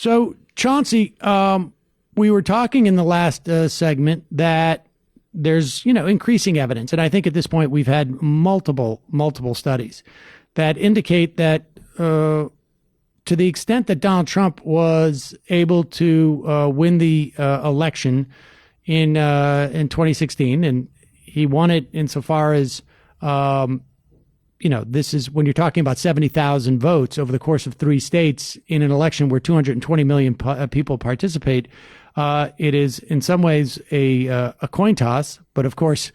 So, Chauncey, we were talking in the last segment that there's, increasing evidence. And I think at this point we've had multiple studies that indicate that to the extent that Donald Trump was able to win the election in 2016, and he won it insofar as, this is when you're talking about 70,000 votes over the course of 3 states in an election where 220 million people participate. It is in some ways a coin toss, but of course,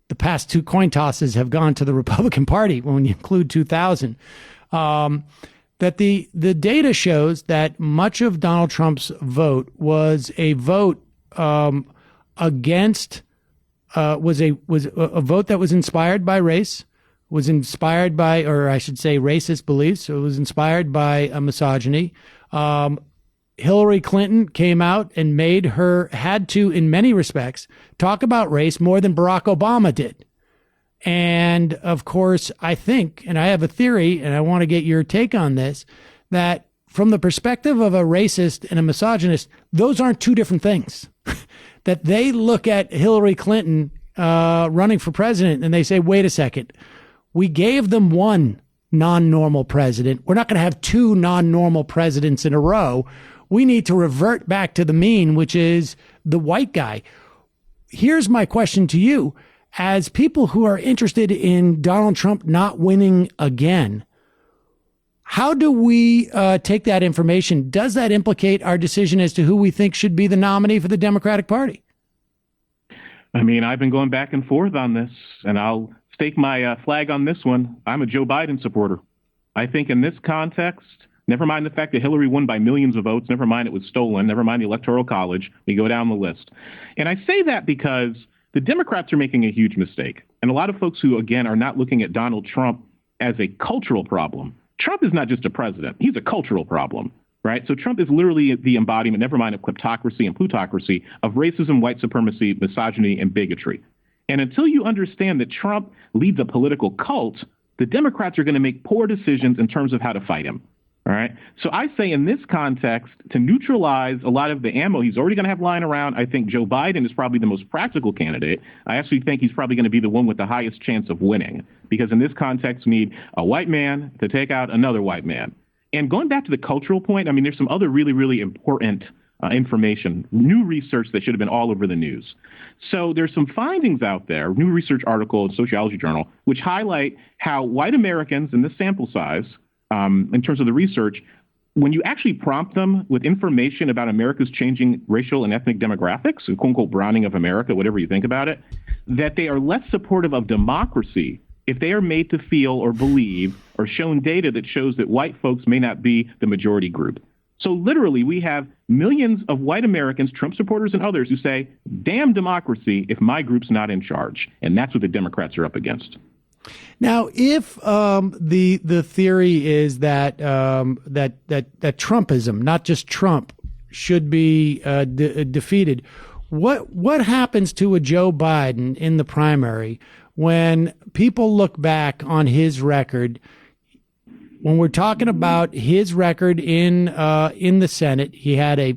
the past 2 coin tosses have gone to the Republican Party when you include 2000. That the data shows that much of Donald Trump's vote was a vote against was a vote that was inspired by race, was inspired by, or I should say, racist beliefs. So it was inspired by a misogyny. Hillary Clinton came out and had to, in many respects, talk about race more than Barack Obama did. And of course, I think, and I have a theory, and I want to get your take on this, that from the perspective of a racist and a misogynist, those aren't 2 different things. That they look at Hillary Clinton running for president and they say, wait a second, we gave them 1 non-normal president. We're not going to have 2 non-normal presidents in a row. We need to revert back to the mean, which is the white guy. Here's my question to you. As people who are interested in Donald Trump not winning again, how do we take that information? Does that implicate our decision as to who we think should be the nominee for the Democratic Party? I mean, I've been going back and forth on this, and I'll stake my flag on this one. I'm a Joe Biden supporter. I think in this context, never mind the fact that Hillary won by millions of votes, never mind it was stolen, never mind the Electoral College, we go down the list. And I say that because the Democrats are making a huge mistake. And a lot of folks who, again, are not looking at Donald Trump as a cultural problem. Trump is not just a president. He's a cultural problem, right? So Trump is literally the embodiment, never mind of kleptocracy and plutocracy, of racism, white supremacy, misogyny, and bigotry. And until you understand that Trump leads a political cult, the Democrats are going to make poor decisions in terms of how to fight him. All right. So I say in this context, to neutralize a lot of the ammo he's already going to have lying around, I think Joe Biden is probably the most practical candidate. I actually think he's probably going to be the one with the highest chance of winning, because in this context, we need a white man to take out another white man. And going back to the cultural point, I mean, there's some other really, really important information, new research that should have been all over the news. So there's some findings out there, new research article in Sociology Journal, which highlight how white Americans in this sample size, in terms of the research, when you actually prompt them with information about America's changing racial and ethnic demographics, and quote unquote browning of America, whatever you think about it, that they are less supportive of democracy if they are made to feel or believe or shown data that shows that white folks may not be the majority group. So literally, we have millions of white Americans, Trump supporters and others, who say, damn democracy if my group's not in charge. And that's what the Democrats are up against. Now, if the theory is that that Trumpism, not just Trump, should be defeated, what happens to a Joe Biden in the primary when people look back on his record? When we're talking about his record in the Senate, he had a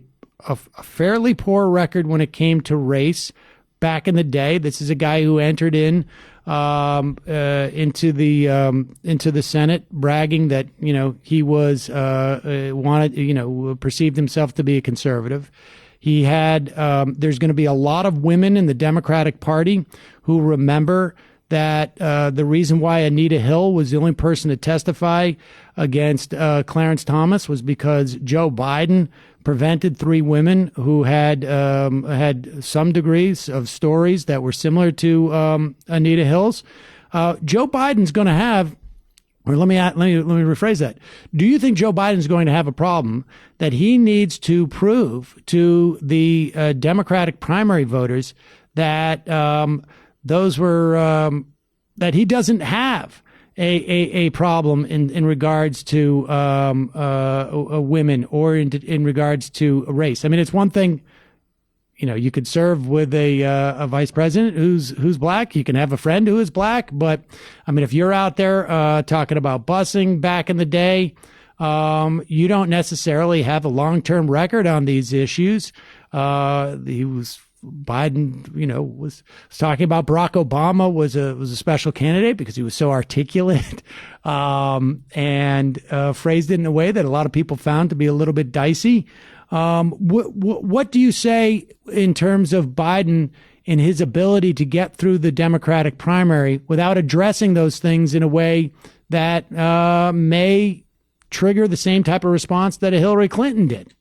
fairly poor record when it came to race back in the day. This is a guy who entered into the Senate, bragging that he was perceived himself to be a conservative. He had there's going to be a lot of women in the Democratic Party who remember that the reason why Anita Hill was the only person to testify against Clarence Thomas was because Joe Biden prevented 3 women who had some degrees of stories that were similar to Anita Hill's. Joe Biden's going to have, or let me rephrase that. Do you think Joe Biden's going to have a problem that he needs to prove to the Democratic primary voters that those were that he doesn't have a problem in regards to women or in regards to race? I mean, it's one thing, you could serve with a vice president who's black. You can have a friend who is black, but I mean, if you're out there talking about busing back in the day, You don't necessarily have a long-term record on these issues. Biden, was talking about Barack Obama was a special candidate because he was so articulate, and phrased it in a way that a lot of people found to be a little bit dicey. What do you say in terms of Biden and his ability to get through the Democratic primary without addressing those things in a way that may trigger the same type of response that a Hillary Clinton did?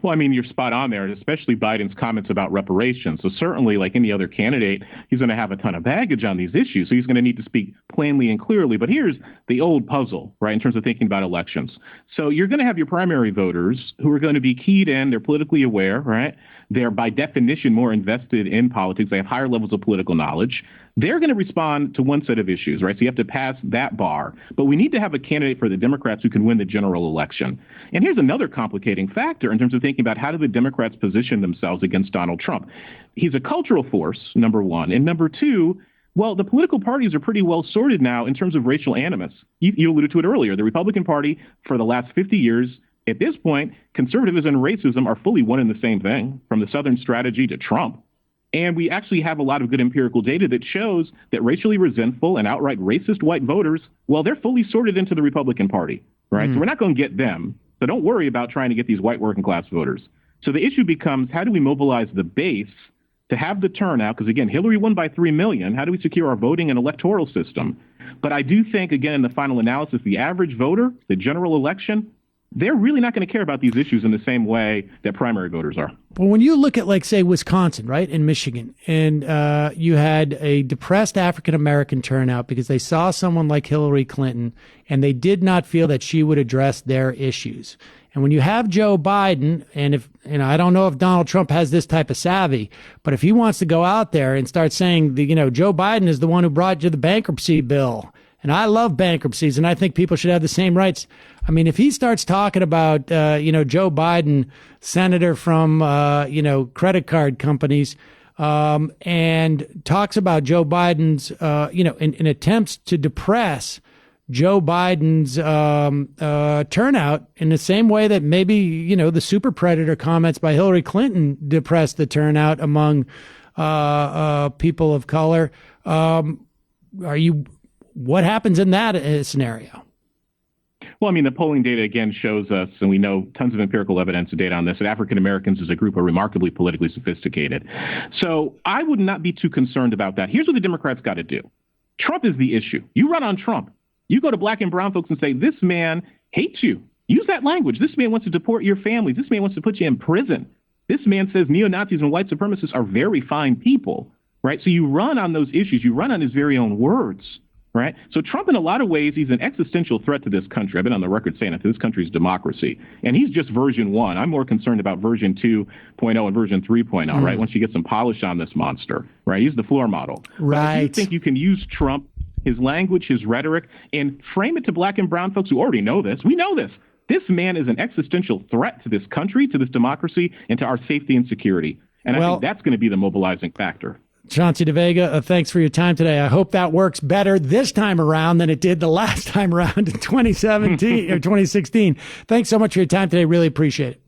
Well, I mean, you're spot on there, especially Biden's comments about reparations. So certainly, like any other candidate, he's going to have a ton of baggage on these issues. So he's going to need to speak plainly and clearly. But here's the old puzzle, right, in terms of thinking about elections. So you're going to have your primary voters who are going to be keyed in. They're politically aware, right? They're by definition more invested in politics. They have higher levels of political knowledge. They're going to respond to one set of issues, right? So you have to pass that bar. But we need to have a candidate for the Democrats who can win the general election. And here's another complicating factor in terms of thinking about how do the Democrats position themselves against Donald Trump. He's a cultural force, number one. And number two, well, the political parties are pretty well sorted now in terms of racial animus. You alluded to it earlier. The Republican Party for the last 50 years, at this point, conservatism and racism are fully one and the same thing, from the Southern strategy to Trump. And we actually have a lot of good empirical data that shows that racially resentful and outright racist white voters, well, they're fully sorted into the Republican Party, right? So we're not going to get them. So don't worry about trying to get these white working class voters. So the issue becomes, how do we mobilize the base to have the turnout? Because, again, Hillary won by 3 million. How do we secure our voting and electoral system? But I do think, again, in the final analysis, the average voter, the general election, they're really not going to care about these issues in the same way that primary voters are. Well, when you look at, like, say, Wisconsin, right, and Michigan, and you had a depressed African-American turnout because they saw someone like Hillary Clinton, and they did not feel that she would address their issues. And when you have Joe Biden, and I don't know if Donald Trump has this type of savvy, but if he wants to go out there and start saying, Joe Biden is the one who brought you the bankruptcy bill, and I love bankruptcies, and I think people should have the same rights. I mean, if he starts talking about, Joe Biden, senator from, credit card companies, and talks about Joe Biden's, in attempts to depress Joe Biden's turnout in the same way that maybe, the super predator comments by Hillary Clinton depressed the turnout among people of color, what happens in that scenario? Well, I mean, the polling data, again, shows us, and we know tons of empirical evidence and data on this, that African Americans as a group are remarkably politically sophisticated. So I would not be too concerned about that. Here's what the Democrats got to do. Trump is the issue. You run on Trump. You go to black and brown folks and say, this man hates you. Use that language. This man wants to deport your families. This man wants to put you in prison. This man says neo-Nazis and white supremacists are very fine people, right? So you run on those issues. You run on his very own words. Right. So Trump, in a lot of ways, he's an existential threat to this country. I've been on the record saying it, to this country's democracy. And he's just version 1. I'm more concerned about version 2.0 and version 3.0, right? Once you get some polish on this monster, right? He's the floor model. Right. But I do think you can use Trump, his language, his rhetoric, and frame it to black and brown folks who already know this. We know this. This man is an existential threat to this country, to this democracy, and to our safety and security. And I think that's going to be the mobilizing factor. Chauncey DeVega, thanks for your time today. I hope that works better this time around than it did the last time around in 2017 or 2016. Thanks so much for your time today. Really appreciate it.